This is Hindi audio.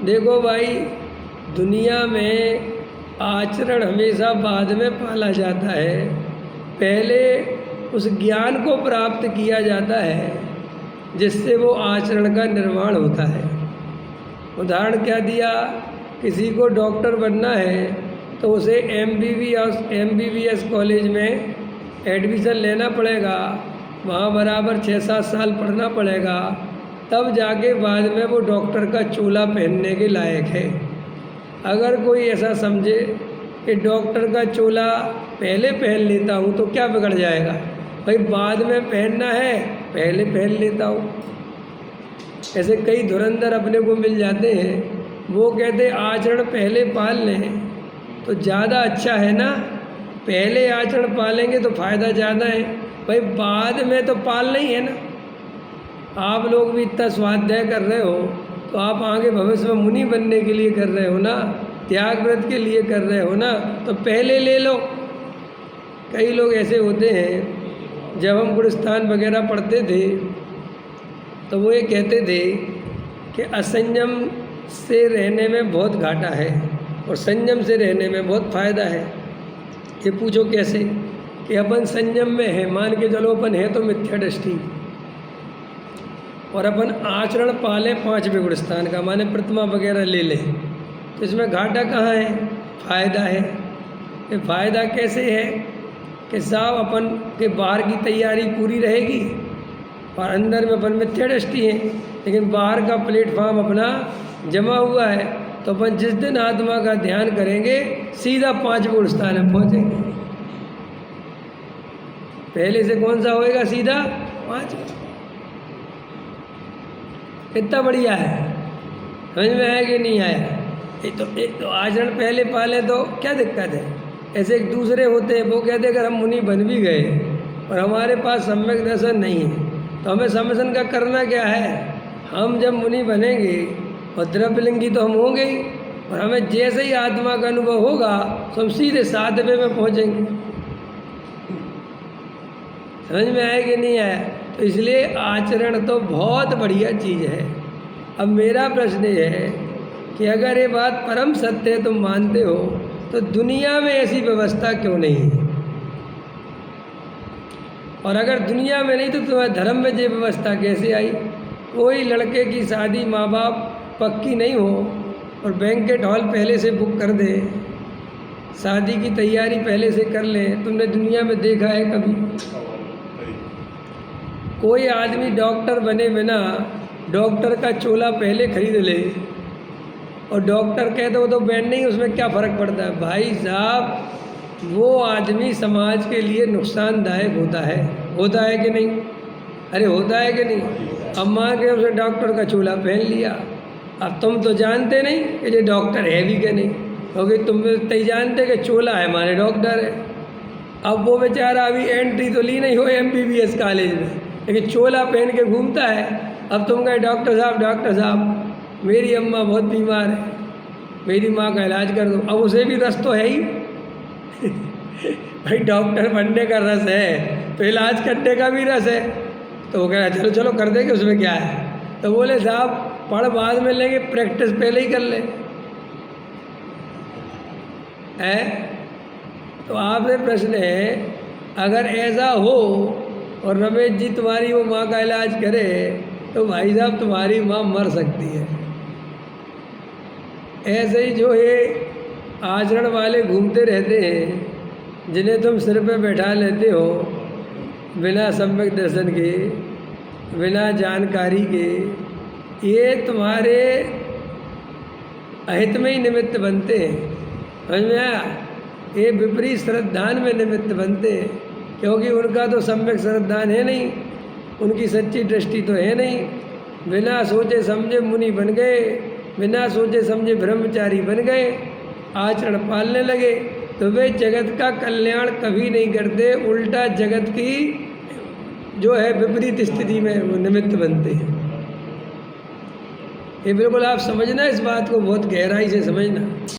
देखो भाई, दुनिया में आचरण हमेशा बाद में पाला जाता है, पहले उस ज्ञान को प्राप्त किया जाता है जिससे वो आचरण का निर्माण होता है। उदाहरण क्या दिया, किसी को डॉक्टर बनना है तो उसे MBBS कॉलेज में एडमिशन लेना पड़ेगा, वहाँ बराबर 6-7 साल पढ़ना पड़ेगा, तब जाके बाद में वो डॉक्टर का चोला पहनने के लायक है। अगर कोई ऐसा समझे कि डॉक्टर का चोला पहले पहन लेता हूँ तो क्या बिगड़ जाएगा, भाई बाद में पहनना है पहले पहन लेता हूँ। ऐसे कई धुरंधर अपने को मिल जाते हैं, वो कहते आचरण पहले पाल लें तो ज़्यादा अच्छा है ना, पहले आचरण पालेंगे तो फ़ायदा ज़्यादा है, भाई बाद में तो पालना ही है ना। आप लोग भी इतना स्वाध्याय कर रहे हो तो आप आगे भविष्य में मुनि बनने के लिए कर रहे हो ना, त्याग व्रत के लिए कर रहे हो ना, तो पहले ले लो। कई लोग ऐसे होते हैं, जब हम गुणस्थान वगैरह पढ़ते थे तो वो ये कहते थे कि असंयम से रहने में बहुत घाटा है और संयम से रहने में बहुत फ़ायदा है। ये पूछो कैसे, कि अपन संयम में है, मान के चलो अपन है तो मिथ्या दृष्टि, और अपन आचरण पालें 5वें गुणस्थान का, माने प्रतिमा वगैरह ले लें, तो इसमें घाटा कहाँ है, फ़ायदा है। ये फ़ायदा कैसे है कि साहब अपन के बाहर की तैयारी पूरी रहेगी और अंदर में अपन मिथ्या दृष्टि है, लेकिन बाहर का प्लेटफॉर्म अपना जमा हुआ है, तो अपन जिस दिन आत्मा का ध्यान करेंगे सीधा 5वें गुणस्थान में पहुँचेंगे। पहले से कौन सा होएगा, सीधा 5। कितना बढ़िया है, समझ में आया कि नहीं आया। एक तो आचरण पहले पाले तो क्या दिक्कत है। ऐसे एक दूसरे होते हैं, वो कहते अगर हम मुनि बन भी गए और हमारे पास सम्यक दर्शन नहीं है तो हमें समझन का करना क्या है। हम जब मुनि बनेंगे और द्रव्यलिंगी तो हम होंगे ही, और हमें जैसे ही आत्मा का अनुभव होगा तो हम सीधे 7वें में पहुँचेंगे। समझ में आया कि नहीं आया। तो इसलिए आचरण तो बहुत बढ़िया चीज़ है। अब मेरा प्रश्न ये है कि अगर ये बात परम सत्य तुम मानते हो तो दुनिया में ऐसी व्यवस्था क्यों नहीं है, और अगर दुनिया में नहीं तो तुम्हारे धर्म में ये व्यवस्था कैसे आई। कोई लड़के की शादी माँ बाप पक्की नहीं हो और बैंकेट हॉल पहले से बुक कर दे, शादी की तैयारी पहले से कर ले, तुमने दुनिया में देखा है कभी। कोई आदमी डॉक्टर बने बिना डॉक्टर का चोला पहले खरीद ले और डॉक्टर कहते हो तो बैन नहीं, उसमें क्या फ़र्क पड़ता है। भाई साहब, वो आदमी समाज के लिए नुकसानदायक होता है कि नहीं, अरे होता है कि नहीं। अब मान के उसने डॉक्टर का चोला पहन लिया, अब तुम तो जानते नहीं कि ये डॉक्टर है भी कि नहीं, क्योंकि तुम तय जानते कि चोला है माने डॉक्टर है। अब वो बेचारा अभी एंट्री तो ली नहीं हो MBBS कॉलेज में, लेकिन चोला पहन के घूमता है। अब तुम कहे डॉक्टर साहब मेरी अम्मा बहुत बीमार है, मेरी माँ का इलाज कर दो। अब उसे भी रस तो है ही भाई डॉक्टर बनने का रस है तो इलाज करने का भी रस है, तो वो कह रहा है चलो कर देंगे, उसमें क्या है। तो बोले साहब पढ़ बाद में लेंगे, प्रैक्टिस पहले ही कर ले है। तो आपसे प्रश्न है, अगर ऐसा हो और रमेश जी तुम्हारी वो माँ का इलाज करे तो भाई साहब तुम्हारी माँ मर सकती है। ऐसे ही जो ये आचरण वाले घूमते रहते हैं, जिन्हें तुम सिर पे बैठा लेते हो बिना सम्यक दर्शन के, बिना जानकारी के, ये तुम्हारे अहित में ही निमित्त बनते हैं। समझ में आया। ये विपरीत श्रद्धान में निमित्त बनते हैं, क्योंकि उनका तो सम्यक श्रद्धान है नहीं, उनकी सच्ची दृष्टि तो है नहीं। बिना सोचे समझे मुनि बन गए, बिना सोचे समझे ब्रह्मचारी बन गए, आचरण पालने लगे, तो वे जगत का कल्याण कभी नहीं करते, उल्टा जगत की जो है विपरीत स्थिति में वो निमित्त बनते हैं। ये बिल्कुल आप समझना, इस बात को बहुत गहराई से समझना।